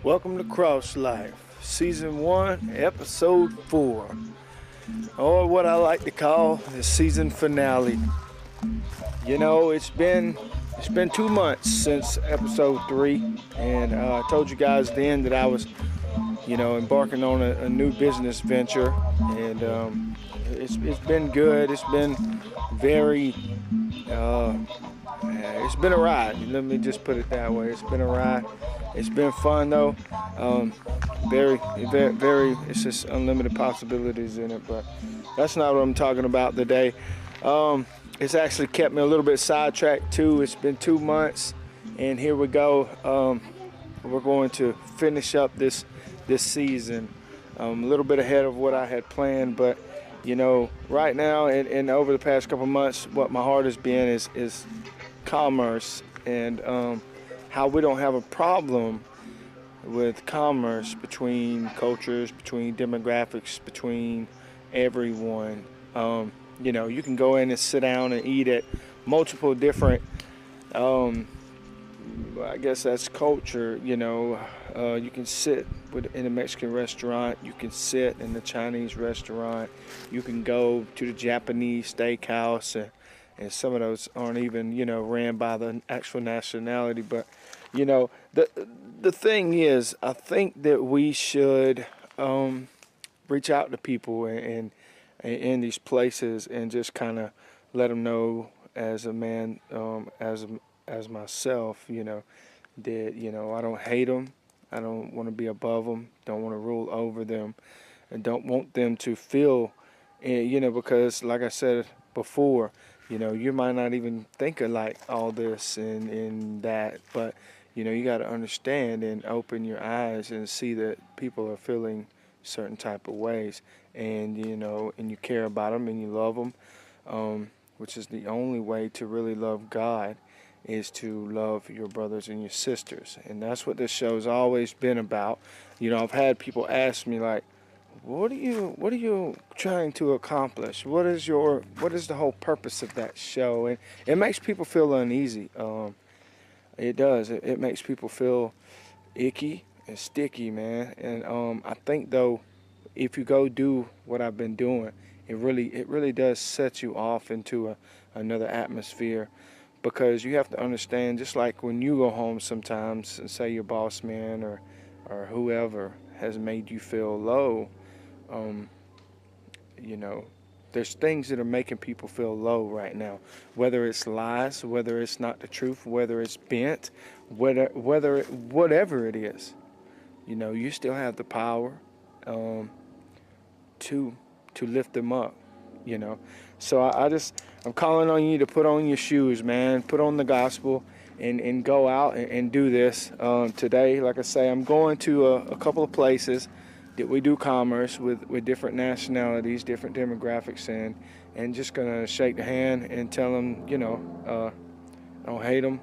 Welcome to CROSSLIFE, Season 1, Episode 4, or what I like to call the season finale. You know, it's been 2 months since Episode 3, and I told you guys then that I was, embarking on a new business venture, and it's been good. It's been very, it's been a ride. Let me just put it that way. It's been a ride. It's been fun though. Very, it's just unlimited possibilities in it, but that's not what I'm talking about today. It's actually kept me a little bit sidetracked too. It's been 2 months, and here we go. We're going to finish up this season a little bit ahead of what I had planned, but right now and over the past couple months, what my heart has been is commerce, and how we don't have a problem with commerce between cultures, between demographics, between everyone. You can go in and sit down and eat at multiple different, I guess that's culture. You can sit in a Mexican restaurant, you can sit in the Chinese restaurant, you can go to the Japanese steakhouse, and some of those aren't even, ran by the actual nationality. But, the thing is, I think that we should reach out to people and in these places and just kind of let them know, as a man, as myself, that, I don't hate them. I don't want to be above them, don't want to rule over them, and don't want them to feel, because like I said before, you might not even think of like all this and that, but you got to understand and open your eyes and see that people are feeling certain type of ways, and and you care about them and you love them, which is the only way to really love God, is to love your brothers and your sisters. And that's what this show's always been about. I've had people ask me like, what are you trying to accomplish? What is the whole purpose of that show? And it makes people feel uneasy. It does. It makes people feel icky and sticky, man. And I think though, if you go do what I've been doing, it really does set you off into another atmosphere, because you have to understand, just like when you go home sometimes and say your boss man or whoever has made you feel low, there's things that are making people feel low right now, whether it's lies, whether it's not the truth, whether it's bent, whatever it is. You still have the power to lift them up. So I'm calling on you to put on your shoes, man. Put on the gospel and go out and do this. Today, like I say, I'm going to a couple of places that we do commerce with different nationalities, different demographics, and just gonna shake the hand and tell them, I don't hate them,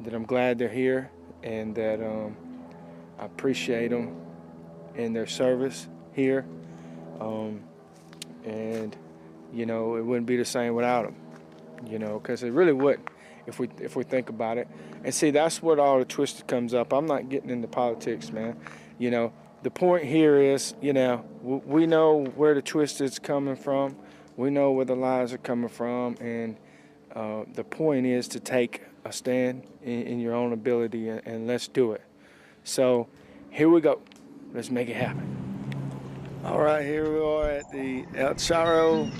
that I'm glad they're here, and that I appreciate them in their service here, and it wouldn't be the same without them, because it really wouldn't if we think about it. And see, that's what all the twisted comes up. I'm not getting into politics, man. The point here is, we know where the twisted's coming from. We know where the lies are coming from, and the point is to take a stand in your own ability, and let's do it. So here we go. Let's make it happen. All right, here we are at the El Charro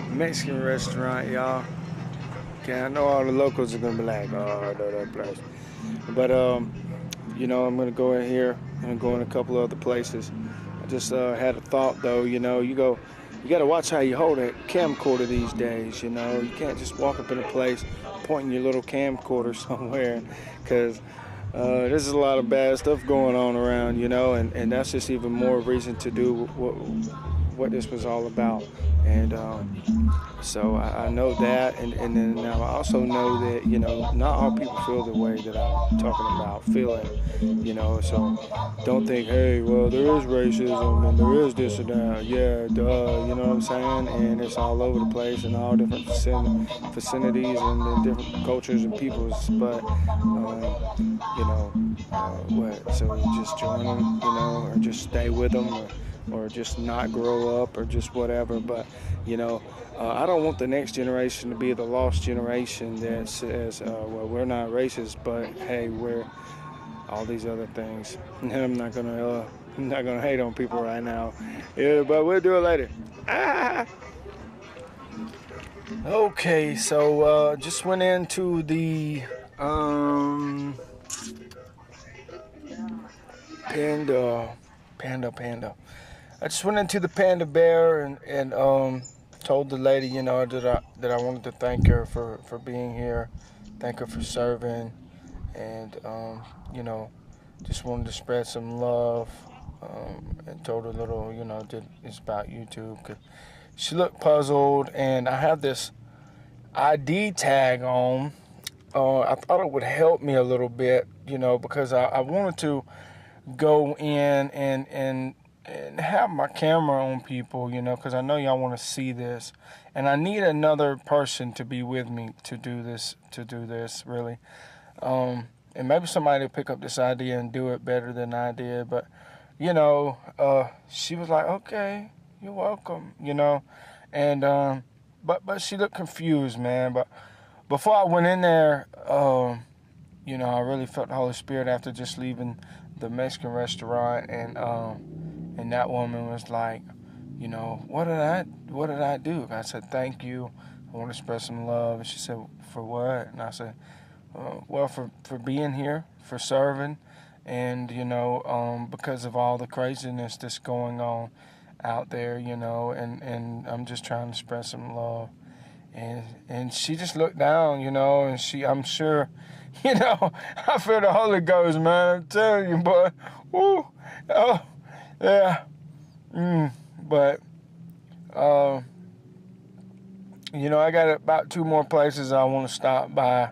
Mexican restaurant, y'all. Okay, I know all the locals are gonna be like, oh, I know that place. But I'm gonna go in here and go in a couple of other places. I just had a thought though, you gotta watch how you hold a camcorder these days. You can't just walk up in a place pointing your little camcorder somewhere, because there's a lot of bad stuff going on around, and that's just even more reason to do what this was all about. And so I know that, and then now I also know that, you know, not all people feel the way that I'm talking about feeling, you know. So don't think, hey, well, there is racism and there is this and that. Yeah, duh, you know what I'm saying? And it's all over the place in all different vicinities and in different cultures and peoples. But, you know, what? So just join them, you know, or just stay with them, or just not grow up, or just whatever. But, you know, I don't want the next generation to be the lost generation that says, well, we're not racist, but hey, we're all these other things. And I'm not gonna hate on people right now. Yeah, but we'll do it later. Ah! Okay, so just went into the Panda. I just went into the Panda Bear and told the lady, you know, that I wanted to thank her for being here, thank her for serving, and you know, just wanted to spread some love, and told her a little, you know, that it's about YouTube. 'Cause she looked puzzled, and I have this ID tag on. I thought it would help me a little bit, you know, because I wanted to go in and have my camera on people, you know, because I know y'all want to see this, and I need another person to be with me to do this really, and maybe somebody will pick up this idea and do it better than I did. But, you know, she was like, okay, you're welcome, you know, and but she looked confused, man. But before I went in there, you know, I really felt the Holy Spirit after just leaving the Mexican restaurant, and that woman was like, you know, what did I do? I said, thank you. I want to spread some love. And she said, for what? And I said, well, for being here, for serving, and, you know, because of all the craziness that's going on out there, you know, and I'm just trying to spread some love. And she just looked down, you know, and I'm sure, you know, I feel the Holy Ghost, man. I'm telling you, boy. Woo. Oh, yeah. But, you know, I got about 2 more places I want to stop by,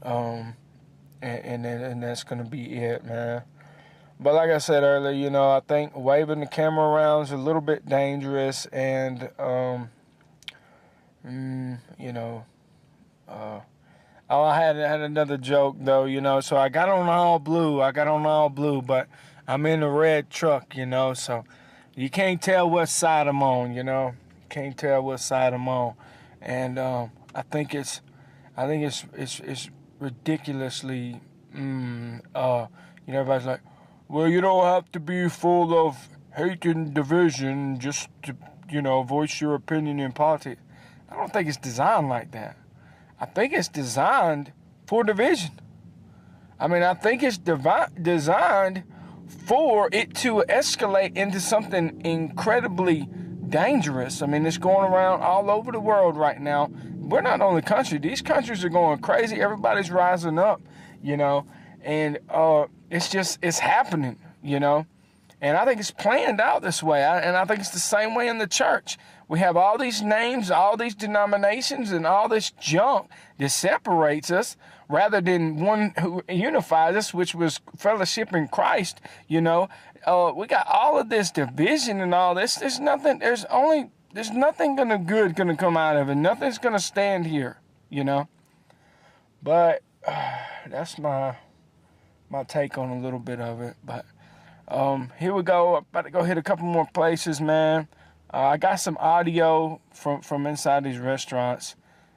and that's going to be it, man. But like I said earlier, you know, I think waving the camera around is a little bit dangerous, and, you know, oh, I had another joke, though, you know, so I got on all blue, but I'm in a red truck, you know, so you can't tell what side I'm on, you know, can't tell what side I'm on, and I think it's ridiculously, you know, everybody's like, well, you don't have to be full of hate and division just to, you know, voice your opinion in politics. I don't think it's designed like that. I think it's designed for division. I mean, I think it's designed for it to escalate into something incredibly dangerous. I mean, it's going around all over the world right now. We're not the only country. These countries are going crazy. Everybody's rising up, you know, and it's happening, you know. And I think it's planned out this way. And I think it's the same way in the church. We have all these names, all these denominations, and all this junk that separates us rather than one who unifies us, which was fellowship in Christ, you know. We got all of this division and all this. There's nothing good gonna come out of it. Nothing's gonna stand here, you know. But that's my take on a little bit of it. But here we go. I'm about to go hit a couple more places, man. I got some audio from inside these restaurants.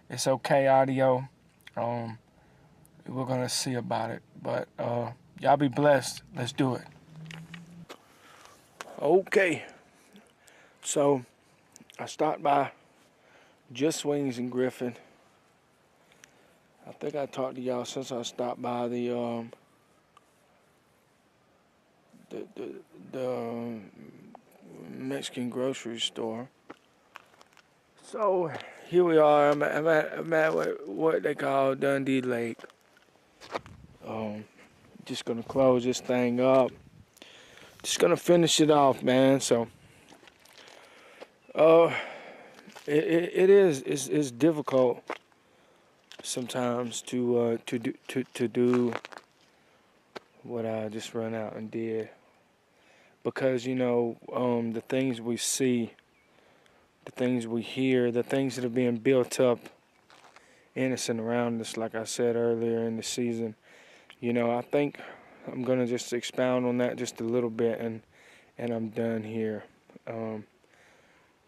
It's okay audio. We're gonna see about it. But y'all be blessed. Let's do it. Okay. So I stopped by Just Wings in Griffin. I think I talked to y'all since I stopped by the Mexican grocery store. So here we are. I'm at what they call Dundee Lake. Just gonna close this thing up. Just gonna finish it off, man. So Uh, it is it's difficult sometimes to do what I just run out and did because the things we see, the things we hear, the things that are being built up in us and around us, like I said earlier in the season. I think I'm gonna just expound on that just a little bit, and I'm done here. Um,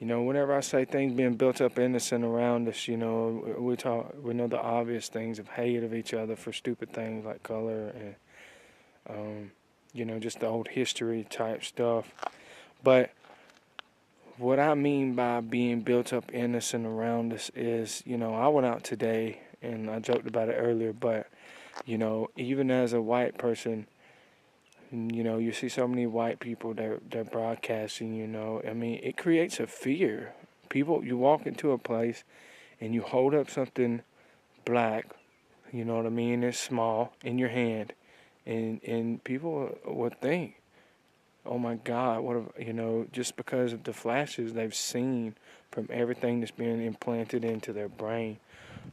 whenever I say things being built up in us and around us, we know the obvious things of hate of each other for stupid things like color and, just the old history type stuff. But what I mean by being built up in us and around us is, I went out today and I joked about it earlier, but, even as a white person, you see so many white people that they're broadcasting, I mean, it creates a fear. People, you walk into a place and you hold up something black, you know what I mean, it's small, in your hand, and people would think, oh my God, just because of the flashes they've seen from everything that's being implanted into their brain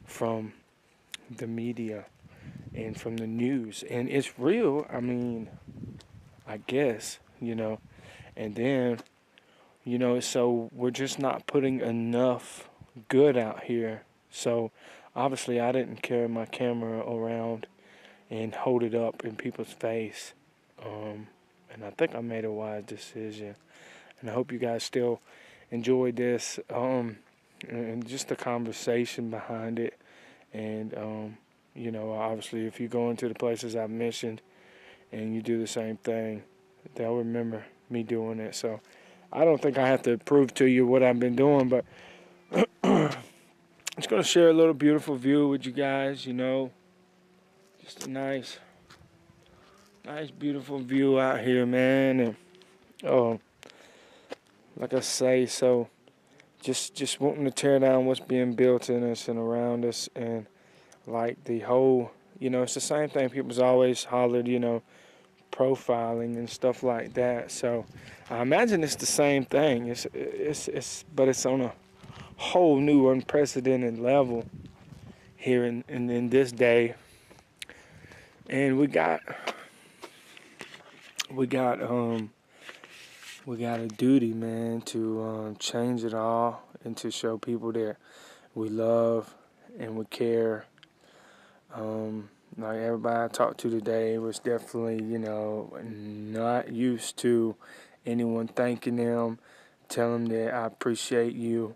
from the media and from the news. And it's real, I mean, I guess, and then, so we're just not putting enough good out here. So obviously, I didn't carry my camera around and hold it up in people's face. Um, and I think I made a wise decision. And I hope you guys still enjoyed this and just the conversation behind it. And, obviously, if you go into the places I've mentioned and you do the same thing, they'll remember me doing it. So I don't think I have to prove to you what I've been doing, but I'm just going to share a little beautiful view with you guys, just a nice, beautiful view out here, man. And, oh, like I say, so just wanting to tear down what's being built in us and around us. And like the whole, it's the same thing people's always hollered, profiling and stuff like that. So I imagine it's the same thing. But it's on a whole new unprecedented level here in this day. And we got a duty, man, to change it all and to show people that we love and we care. Like everybody I talked to today was definitely, not used to anyone thanking them, telling them that I appreciate you,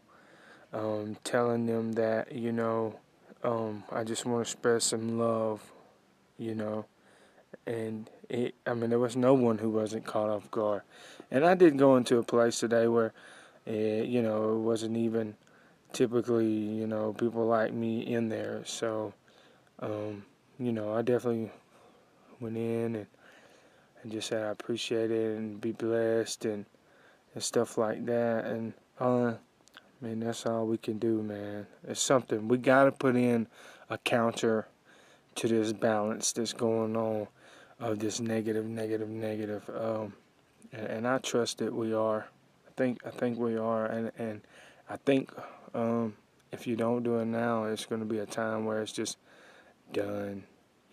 telling them that, I just want to spread some love, you know. And there was no one who wasn't caught off guard. And I did go into a place today where, it wasn't even typically, people like me in there. So, I definitely went in and just said I appreciate it and be blessed and stuff like that. And, that's all we can do, man. It's something. We got to put in a counter to this balance that's going on of this negative. And I trust that we are. I think we are. And I think if you don't do it now, it's going to be a time where it's just done.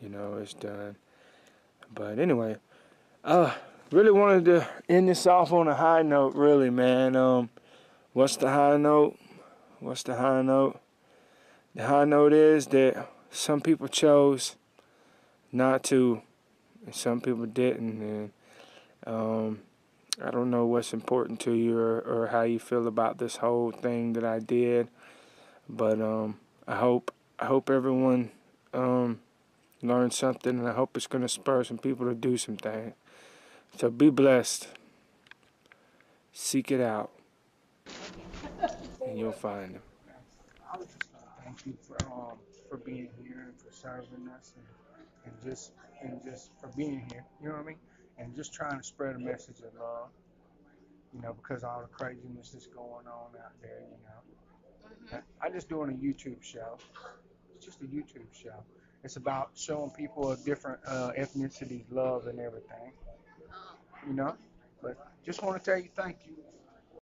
It's done. But anyway, really wanted to end this off on a high note, really, man. What's the high note? The high note is that some people chose not to, and some people didn't. And I don't know what's important to you or how you feel about this whole thing that I did, but I hope everyone learned something, and I hope it's going to spur some people to do some things. So be blessed. Seek it out, and you'll find them. I was just thank you for being here and for serving us and just for being here. You know what I mean? And just trying to spread a message of love. Because all the craziness that's going on out there. I just doing a YouTube show. It's just a YouTube show. It's about showing people of different ethnicities love and everything. you know. But just want to tell you thank you.